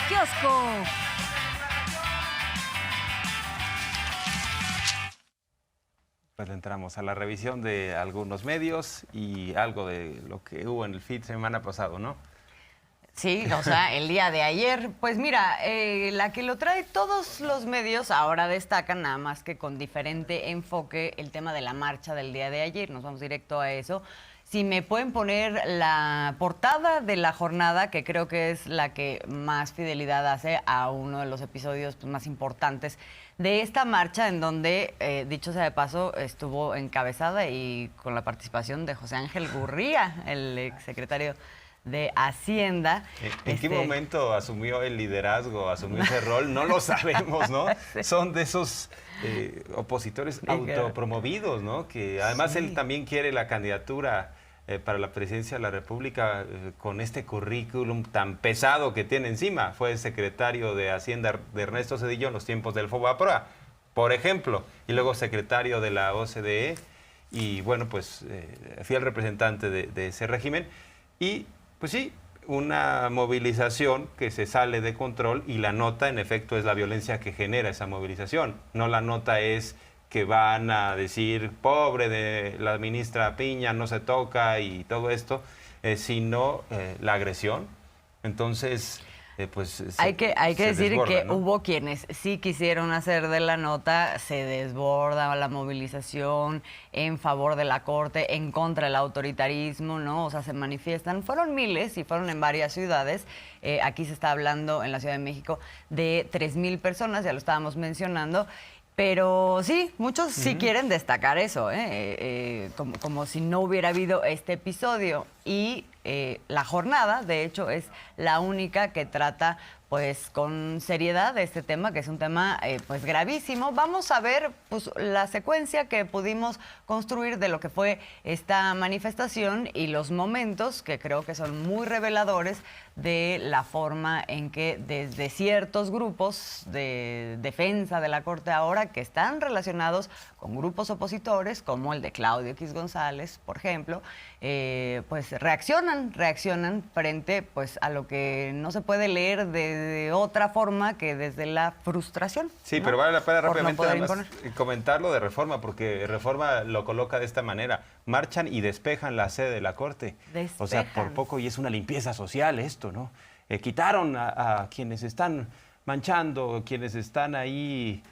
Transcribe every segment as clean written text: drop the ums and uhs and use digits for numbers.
kiosco. Pues entramos a la revisión de algunos medios y algo de lo que hubo en el fin de semana pasado, ¿no? Sí, o sea, el día de ayer, pues mira, la que lo trae todos los medios ahora destacan, nada más que con diferente enfoque, el tema de la marcha del día de ayer. Nos vamos directo a eso. Si me pueden poner la portada de la jornada, que creo que es la que más fidelidad hace a uno de los episodios pues, más importantes de esta marcha, en donde, dicho sea de paso, estuvo encabezada y con la participación de José Ángel Gurría, el exsecretario de Hacienda. ¿En qué momento asumió el liderazgo, asumió ese rol? No lo sabemos, ¿no? Sí. Son de esos opositores autopromovidos, ¿no? Que además él también quiere la candidatura para la presidencia de la República con este currículum tan pesado que tiene encima. Fue secretario de Hacienda de Ernesto Zedillo en los tiempos del Fobaproa, por ejemplo, y luego secretario de la OCDE y, bueno, pues fiel representante de ese régimen. Y pues sí, una movilización que se sale de control y la nota, en efecto, es la violencia que genera esa movilización. No la nota es que van a decir, pobre de la ministra Piña, no se toca y todo esto, sino la agresión. Entonces, pues... Hay que decir desborda, que ¿no? hubo quienes sí quisieron hacer de la nota, se desborda la movilización en favor de la Corte, en contra del autoritarismo, ¿no? O sea, se manifiestan, fueron miles y fueron en varias ciudades. Aquí se está hablando en la Ciudad de México de 3,000 personas, ya lo estábamos mencionando. Pero sí, muchos sí quieren destacar eso, como si no hubiera habido este episodio. Y la jornada, de hecho, es la única que trata pues con seriedad este tema, que es un tema pues gravísimo. Vamos a ver pues la secuencia que pudimos construir de lo que fue esta manifestación y los momentos que creo que son muy reveladores de la forma en que desde ciertos grupos de defensa de la Corte ahora que están relacionados con grupos opositores, como el de Claudio X González, por ejemplo, pues reaccionan frente pues a lo que no se puede leer de otra forma que desde la frustración. Sí, ¿no? Pero vale la pena rápidamente no además comentarlo de Reforma, porque Reforma lo coloca de esta manera: marchan y despejan la sede de la Corte. O sea, por poco y es una limpieza social esto, ¿no? Quitaron a quienes están manchando, quienes están ahí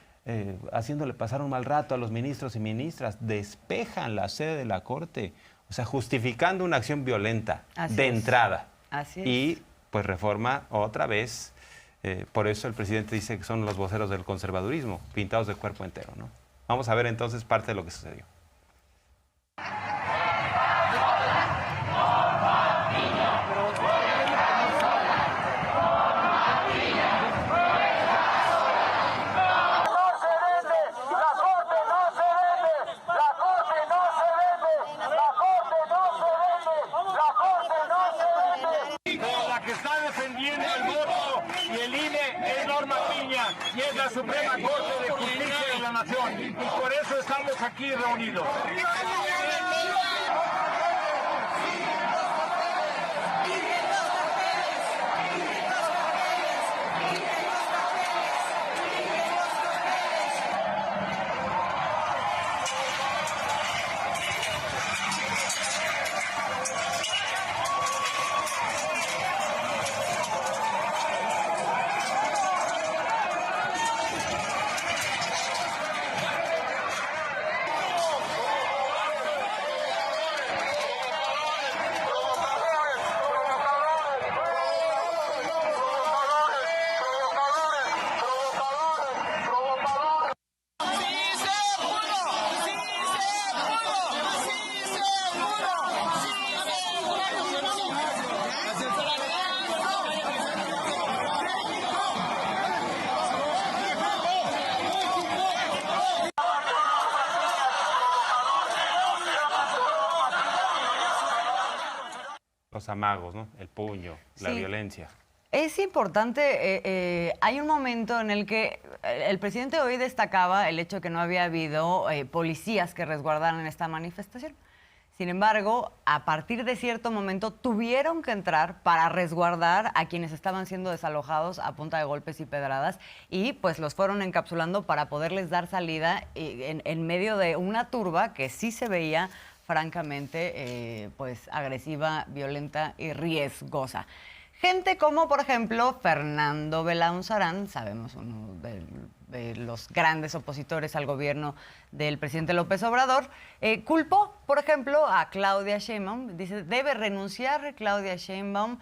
haciéndole pasar un mal rato a los ministros y ministras, despejan la sede de la Corte, o sea, justificando una acción violenta entrada. Así es. Y pues Reforma otra vez, por eso el presidente dice que son los voceros del conservadurismo, pintados de cuerpo entero, ¿no? Vamos a ver entonces parte de lo que sucedió. Y es la Suprema Corte de Justicia de la Nación. Y por eso estamos aquí reunidos. Los amagos, ¿no? El puño, la violencia. Es importante, hay un momento en el que el presidente hoy destacaba el hecho de que no había habido policías que resguardaran esta manifestación. Sin embargo, a partir de cierto momento tuvieron que entrar para resguardar a quienes estaban siendo desalojados a punta de golpes y pedradas y pues los fueron encapsulando para poderles dar salida en medio de una turba que sí se veía francamente pues agresiva, violenta y riesgosa. Gente como, por ejemplo, Fernando Belaunzarán, sabemos uno de los grandes opositores al gobierno del presidente López Obrador, culpó, por ejemplo, a Claudia Sheinbaum. Dice, debe renunciar Claudia Sheinbaum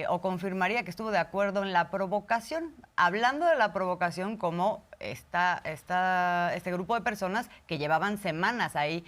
o confirmaría que estuvo de acuerdo en la provocación. Hablando de la provocación como este grupo de personas que llevaban semanas ahí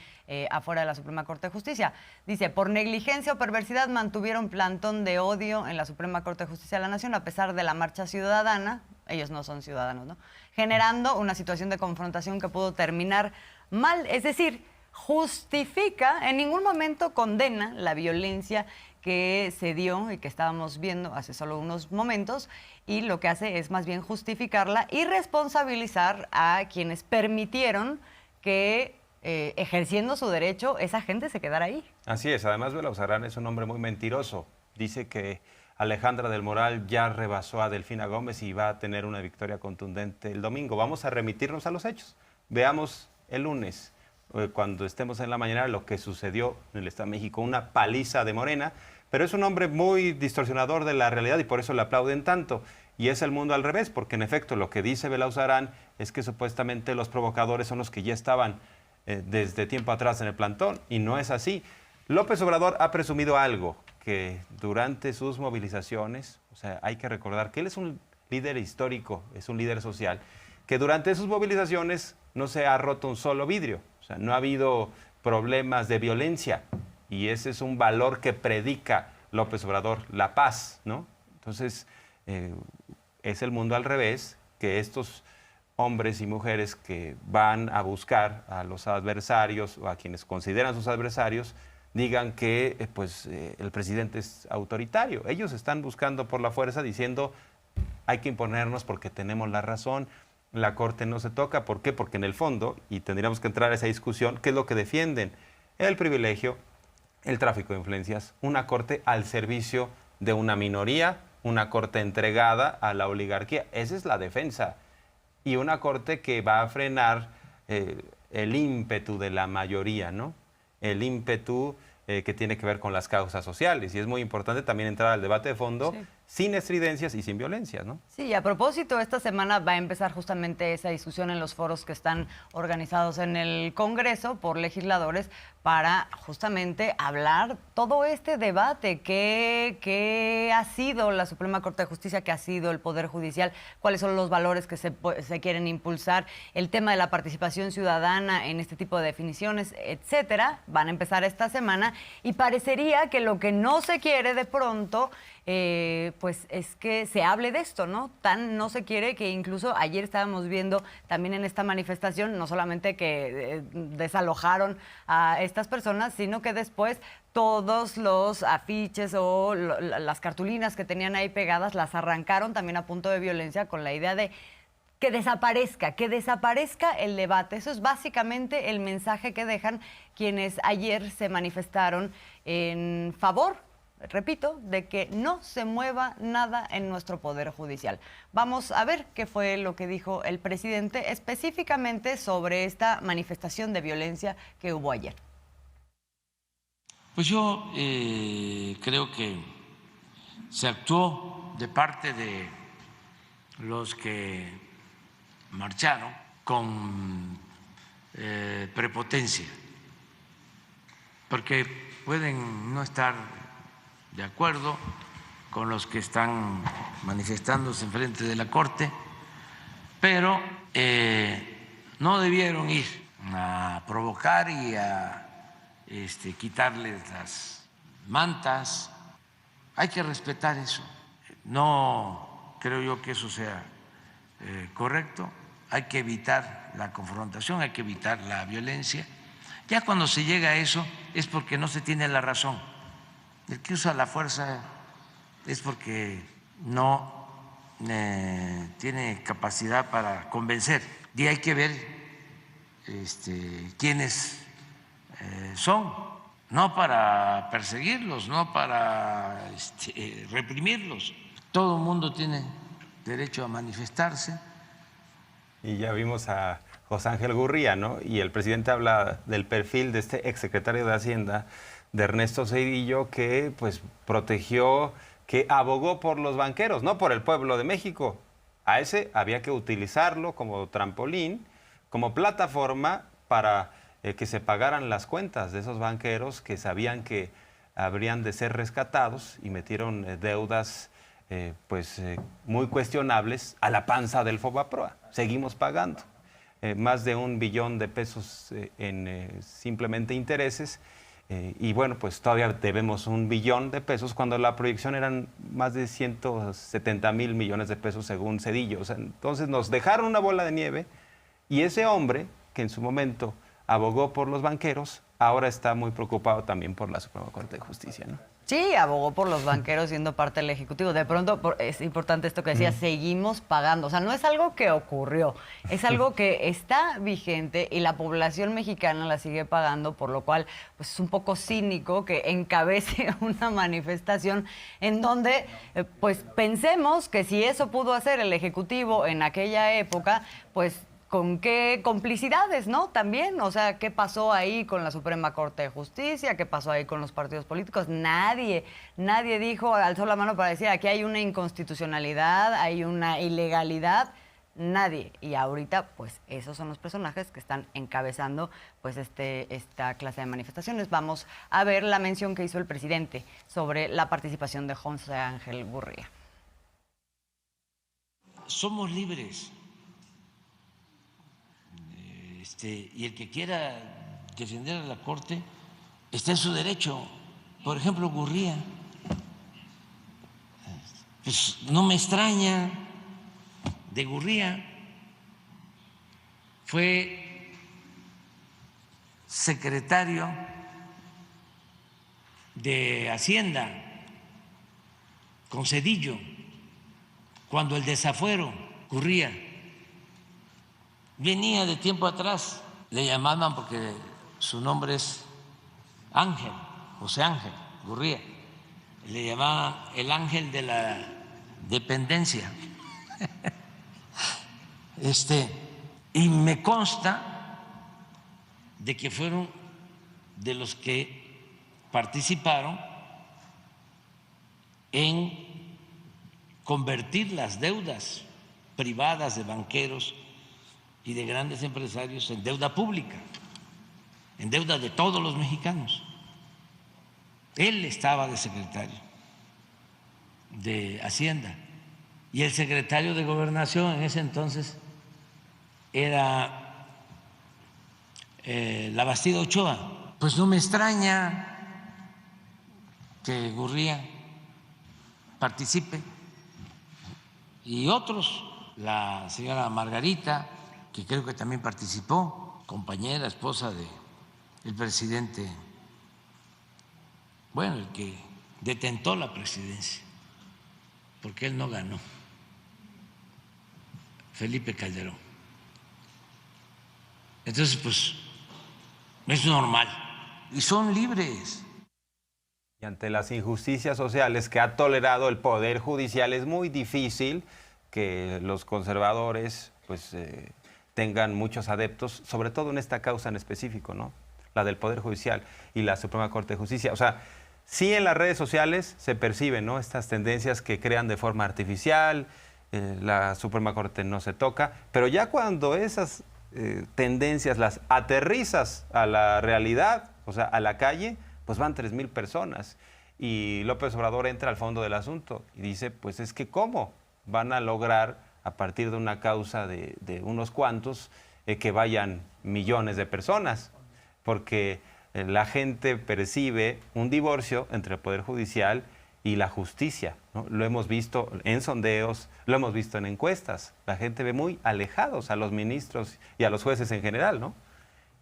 afuera de la Suprema Corte de Justicia. Dice, por negligencia o perversidad mantuvieron plantón de odio en la Suprema Corte de Justicia de la Nación a pesar de la marcha ciudadana. Ellos no son ciudadanos, ¿no? Generando una situación de confrontación que pudo terminar mal. Es decir, justifica, en ningún momento condena la violencia que se dio y que estábamos viendo hace solo unos momentos, y lo que hace es más bien justificarla y responsabilizar a quienes permitieron que, ejerciendo su derecho, esa gente se quedara ahí. Así es, además Belaunzarán es un hombre muy mentiroso. Dice que Alejandra del Moral ya rebasó a Delfina Gómez y va a tener una victoria contundente el domingo. Vamos a remitirnos a los hechos. Veamos el lunes, cuando estemos en la mañana, lo que sucedió en el Estado de México, una paliza de Morena, pero es un hombre muy distorsionador de la realidad y por eso le aplauden tanto. Y es el mundo al revés, porque en efecto lo que dice Belaunzarán es que supuestamente los provocadores son los que ya estaban desde tiempo atrás en el plantón, y no es así. López Obrador ha presumido algo, que durante sus movilizaciones, o sea, hay que recordar que él es un líder histórico, es un líder social, que durante sus movilizaciones no se ha roto un solo vidrio, o sea, no ha habido problemas de violencia, y ese es un valor que predica López Obrador, la paz, ¿no? Entonces, es el mundo al revés, que estos hombres y mujeres que van a buscar a los adversarios o a quienes consideran sus adversarios, digan que el presidente es autoritario. Ellos están buscando por la fuerza, diciendo hay que imponernos porque tenemos la razón, la Corte no se toca. ¿Por qué? Porque en el fondo, y tendríamos que entrar a esa discusión, ¿qué es lo que defienden? El privilegio, el tráfico de influencias, una Corte al servicio de una minoría, una Corte entregada a la oligarquía. Esa es la defensa. Y una Corte que va a frenar el ímpetu de la mayoría, ¿no? El ímpetu que tiene que ver con las causas sociales. Y es muy importante también entrar al debate de fondo, sí, sin estridencias y sin violencia, ¿no? Sí, a propósito, esta semana va a empezar justamente esa discusión en los foros que están organizados en el Congreso por legisladores para justamente hablar todo este debate, qué ha sido la Suprema Corte de Justicia, qué ha sido el Poder Judicial, cuáles son los valores que se quieren impulsar, el tema de la participación ciudadana en este tipo de definiciones, etcétera. Van a empezar esta semana y parecería que lo que no se quiere de pronto pues es que se hable de esto, ¿no? Tan no se quiere que incluso ayer estábamos viendo también en esta manifestación, no solamente que desalojaron a estas personas, sino que después todos los afiches o las cartulinas que tenían ahí pegadas las arrancaron también a punto de violencia con la idea de que desaparezca el debate. Eso es básicamente el mensaje que dejan quienes ayer se manifestaron en favor, repito, de que no se mueva nada en nuestro Poder Judicial. Vamos a ver qué fue lo que dijo el presidente específicamente sobre esta manifestación de violencia que hubo ayer. Pues yo creo que se actuó de parte de los que marcharon con prepotencia, porque pueden no estar de acuerdo con los que están manifestándose enfrente de la Corte, pero no debieron ir a provocar y a quitarles las mantas. Hay que respetar eso. No creo yo que eso sea correcto. Hay que evitar la confrontación, hay que evitar la violencia. Ya cuando se llega a eso es porque no se tiene la razón. El que usa la fuerza es porque no tiene capacidad para convencer. Y hay que ver quiénes son no para perseguirlos, no para reprimirlos. Todo el mundo tiene derecho a manifestarse. Y ya vimos a José Ángel Gurría, ¿no? Y el presidente habla del perfil de este exsecretario de Hacienda, de Ernesto Zedillo, que pues protegió, que abogó por los banqueros, no por el pueblo de México. A ese había que utilizarlo como trampolín, como plataforma para que se pagaran las cuentas de esos banqueros que sabían que habrían de ser rescatados y metieron deudas muy cuestionables a la panza del Fobaproa. Seguimos pagando más de $1 billón en simplemente intereses. Y bueno, pues todavía debemos $1 billón cuando la proyección eran más de 170,000 millones de pesos según Zedillo. O sea, entonces nos dejaron una bola de nieve y ese hombre que en su momento abogó por los banqueros, ahora está muy preocupado también por la Suprema Corte de Justicia, ¿no? Sí, abogó por los banqueros siendo parte del Ejecutivo. De pronto, es importante esto que decía, seguimos pagando. O sea, no es algo que ocurrió, es algo que está vigente y la población mexicana la sigue pagando, por lo cual pues, es un poco cínico que encabece una manifestación en donde pues pensemos que si eso pudo hacer el Ejecutivo en aquella época, pues con qué complicidades, ¿no? También, o sea, ¿qué pasó ahí con la Suprema Corte de Justicia? ¿Qué pasó ahí con los partidos políticos? Nadie dijo, alzó la mano para decir, aquí hay una inconstitucionalidad, hay una ilegalidad. Nadie. Y ahorita, pues, esos son los personajes que están encabezando, pues, esta clase de manifestaciones. Vamos a ver la mención que hizo el presidente sobre la participación de José Ángel Gurría. Somos libres. Y el que quiera defender a la Corte está en su derecho. Por ejemplo, Gurría. Pues no me extraña de Gurría. Fue secretario de Hacienda con Zedillo cuando el desafuero Gurría. Venía de tiempo atrás, le llamaban porque su nombre es Ángel, José Ángel Gurría, le llamaban el ángel de la dependencia. Y me consta de que fueron de los que participaron en convertir las deudas privadas de banqueros y de grandes empresarios en deuda pública, en deuda de todos los mexicanos. Él estaba de secretario de Hacienda y el secretario de Gobernación en ese entonces era Labastida Ochoa. Pues no me extraña que Gurría participe y otros, la señora Margarita, que creo que también participó, compañera, esposa del presidente, bueno, el que detentó la presidencia, porque él no ganó, Felipe Calderón. Entonces, pues, es normal, y son libres. Y ante las injusticias sociales que ha tolerado el Poder Judicial, es muy difícil que los conservadores, pues, tengan muchos adeptos, sobre todo en esta causa en específico, ¿no? La del Poder Judicial y la Suprema Corte de Justicia. O sea, sí en las redes sociales se perciben, ¿no?, estas tendencias que crean de forma artificial, la Suprema Corte no se toca, pero ya cuando esas tendencias las aterrizas a la realidad, o sea, a la calle, pues van 3,000 personas. Y López Obrador entra al fondo del asunto y dice, pues es que ¿cómo van a lograr a partir de una causa de unos cuantos, que vayan millones de personas? Porque la gente percibe un divorcio entre el Poder Judicial y la justicia, ¿no? Lo hemos visto en sondeos, lo hemos visto en encuestas. La gente ve muy alejados a los ministros y a los jueces en general, ¿no?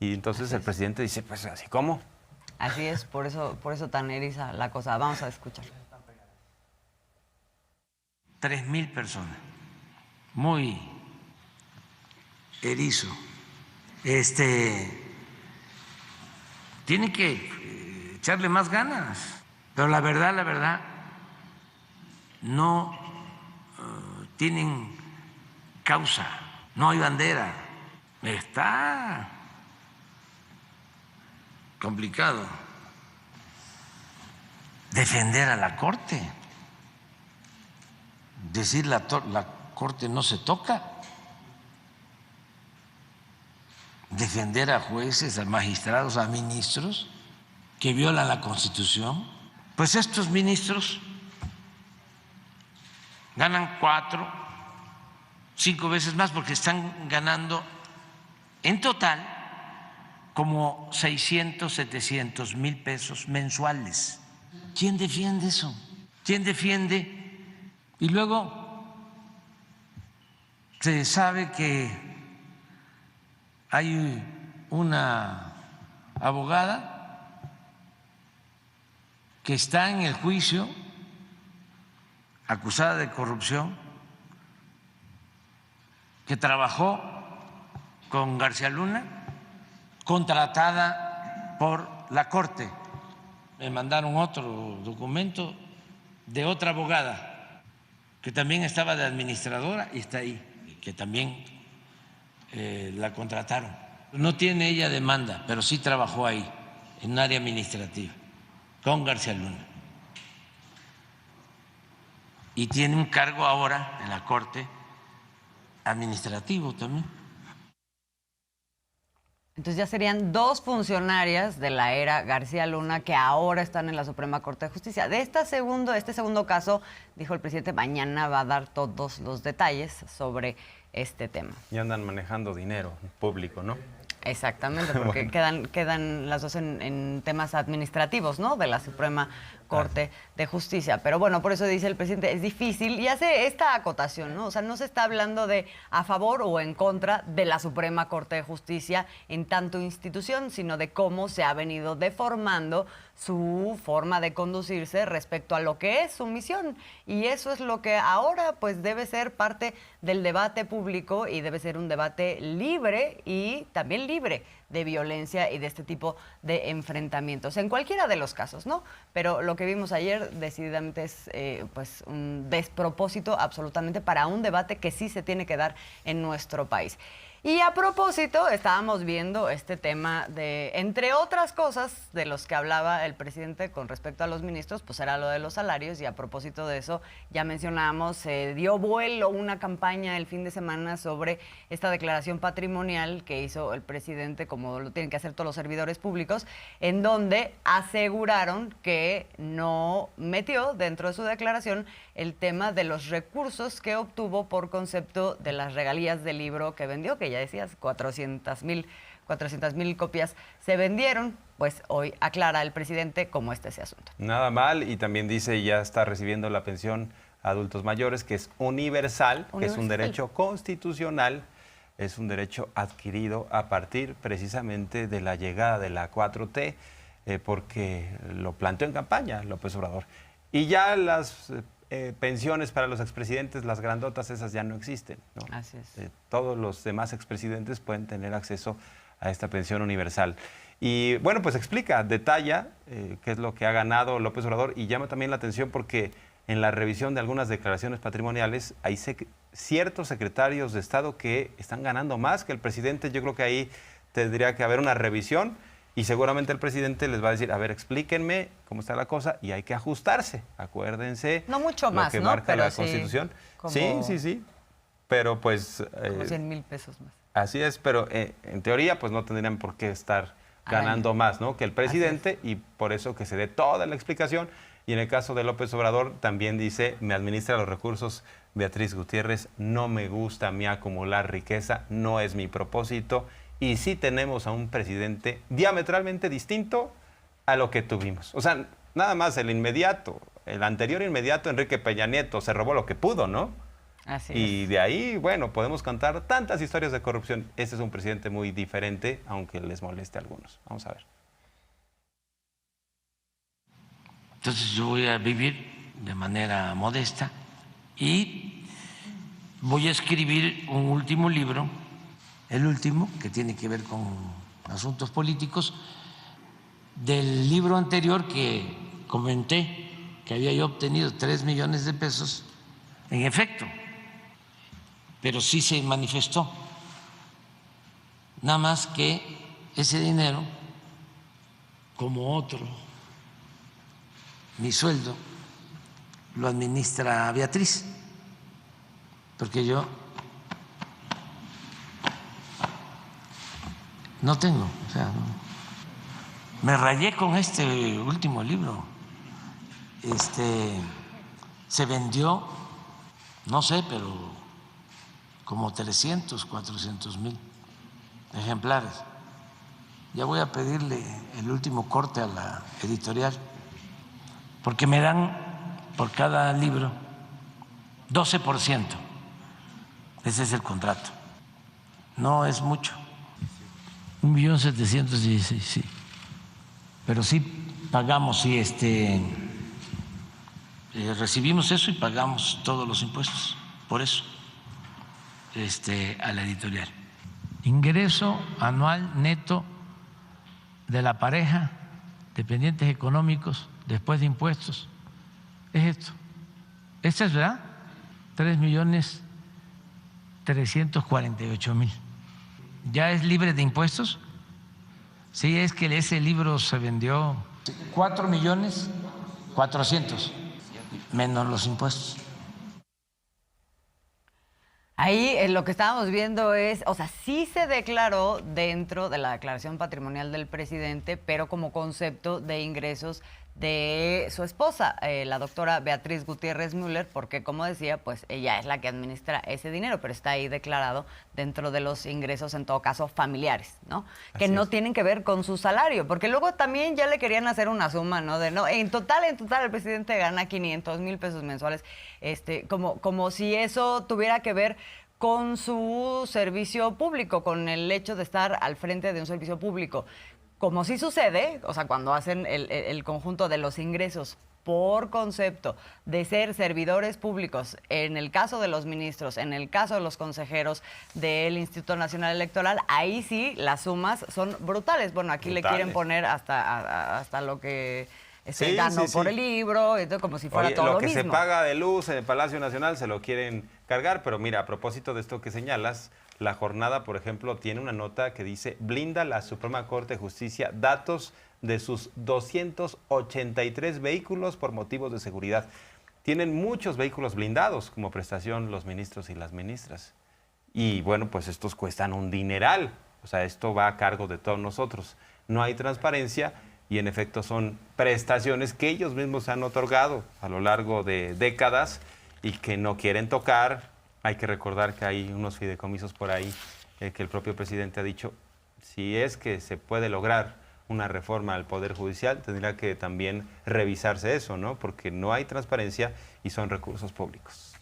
Y entonces el presidente dice, pues así como. Así es, por eso tan eriza la cosa. Vamos a escuchar. 3,000 personas. Muy erizo. Tiene que echarle más ganas. Pero la verdad, no tienen causa, no hay bandera. Está complicado defender a la Corte, decir la Corte no se toca, defender a jueces, a magistrados, a ministros que violan la Constitución. Pues estos ministros ganan 4, 5 veces más porque están ganando en total como 600, 700 mil pesos mensuales. ¿Quién defiende eso? ¿Quién defiende? Y luego se sabe que hay una abogada que está en el juicio acusada de corrupción, que trabajó con García Luna, contratada por la Corte. Me mandaron otro documento de otra abogada que también estaba de administradora y está ahí, que también la contrataron. No tiene ella demanda, pero sí trabajó ahí, en un área administrativa, con García Luna. Y tiene un cargo ahora en la Corte administrativo también. Entonces ya serían 2 funcionarias de la era García Luna que ahora están en la Suprema Corte de Justicia. De este segundo caso, dijo el presidente, mañana va a dar todos los detalles sobre este tema. Y andan manejando dinero público, ¿no? Exactamente, porque bueno, quedan las dos en temas administrativos, ¿no? De la Suprema Corte de Justicia. Pero bueno, por eso dice el presidente, es difícil y hace esta acotación, ¿no? O sea, no se está hablando de a favor o en contra de la Suprema Corte de Justicia en tanto institución, sino de cómo se ha venido deformando su forma de conducirse respecto a lo que es su misión. Y eso es lo que ahora pues debe ser parte del debate público y debe ser un debate libre y también libre de violencia y de este tipo de enfrentamientos, en cualquiera de los casos, ¿no? Pero lo que vimos ayer decididamente es pues un despropósito absolutamente para un debate que sí se tiene que dar en nuestro país. Y a propósito, estábamos viendo este tema de, entre otras cosas de los que hablaba el presidente con respecto a los ministros, pues era lo de los salarios, y a propósito de eso, ya mencionábamos, se dio vuelo una campaña el fin de semana sobre esta declaración patrimonial que hizo el presidente, como lo tienen que hacer todos los servidores públicos, en donde aseguraron que no metió dentro de su declaración el tema de los recursos que obtuvo por concepto de las regalías del libro que vendió, que ya decías, 400,000 copias se vendieron. Pues hoy aclara el presidente cómo está ese asunto. Nada mal, y también dice ya está recibiendo la pensión a adultos mayores, que es universal, que es un derecho constitucional, es un derecho adquirido a partir precisamente de la llegada de la 4T, porque lo planteó en campaña López Obrador. Y ya las pensiones para los expresidentes, las grandotas, esas ya no existen, ¿no? Así es. Todos los demás expresidentes pueden tener acceso a esta pensión universal. Y bueno, pues explica, detalla qué es lo que ha ganado López Obrador, y llama también la atención porque en la revisión de algunas declaraciones patrimoniales hay ciertos secretarios de Estado que están ganando más que el presidente. Yo creo que ahí tendría que haber una revisión. Y seguramente el presidente les va a decir, a ver, explíquenme cómo está la cosa, y hay que ajustarse. Acuérdense. No mucho más, lo que ¿no? marca Pero la sí, Constitución. como... Sí. Pero pues... como 100,000 pesos más. Así es, pero en teoría pues no tendrían por qué estar ganando más, ¿no?, que el presidente, y por eso que se dé toda la explicación. Y en el caso de López Obrador también dice, me administra los recursos Beatriz Gutiérrez, no me gusta a mí acumular riqueza, no es mi propósito. Y sí tenemos a un presidente diametralmente distinto a lo que tuvimos. O sea, nada más el anterior inmediato, Enrique Peña Nieto, se robó lo que pudo, ¿no? Así y es. de ahí, bueno, podemos contar tantas historias de corrupción. Este es un presidente muy diferente, aunque les moleste a algunos. Vamos a ver. Entonces yo voy a vivir de manera modesta y voy a escribir un último libro, el último, que tiene que ver con asuntos políticos, del libro anterior que comenté, que había yo obtenido 3 millones de pesos, en efecto, pero sí se manifestó. Nada más que ese dinero, como otro, mi sueldo, lo administra Beatriz, porque yo no tengo, o sea, me rayé con este último libro. Se vendió, no sé, pero como 300, 400,000 ejemplares. Ya voy a pedirle el último corte a la editorial, porque me dan por cada libro 12%. Ese es el contrato. No es mucho. 1.716.000, sí. Pero sí pagamos, sí, recibimos eso y pagamos todos los impuestos. Por eso, a la editorial. Ingreso anual neto de la pareja, dependientes económicos, después de impuestos, es esto. ¿Esta es verdad? 3.348.000. ¿Ya es libre de impuestos? Sí, es que ese libro se vendió 4.400.000 menos los impuestos. Ahí lo que estábamos viendo es, o sea, sí se declaró dentro de la declaración patrimonial del presidente, pero como concepto de ingresos de su esposa, la doctora Beatriz Gutiérrez Müller, porque como decía, pues ella es la que administra ese dinero, pero está ahí declarado dentro de los ingresos, en todo caso, familiares, ¿no? Que no tienen que ver con su salario, porque luego también ya le querían hacer una suma, ¿no? De no, en total el presidente gana 500,000 pesos mensuales, como si eso tuviera que ver con su servicio público, con el hecho de estar al frente de un servicio público. Como sí sucede, o sea, cuando hacen el conjunto de los ingresos por concepto de ser servidores públicos, en el caso de los ministros, en el caso de los consejeros del Instituto Nacional Electoral, ahí sí las sumas son brutales. Bueno, aquí le quieren poner hasta lo que ganó por el libro, como si fuera todo lo mismo. Lo que se paga de luz en el Palacio Nacional se lo quieren cargar, pero mira, a propósito de esto que señalas, La Jornada, por ejemplo, tiene una nota que dice: blinda la Suprema Corte de Justicia datos de sus 283 vehículos por motivos de seguridad. Tienen muchos vehículos blindados como prestación los ministros y las ministras. Y bueno, pues estos cuestan un dineral. O sea, esto va a cargo de todos nosotros. No hay transparencia y en efecto son prestaciones que ellos mismos han otorgado a lo largo de décadas y que no quieren tocar. Hay que recordar que hay unos fideicomisos por ahí que el propio presidente ha dicho, si es que se puede lograr una reforma al Poder Judicial, tendría que también revisarse eso, ¿no? Porque no hay transparencia y son recursos públicos.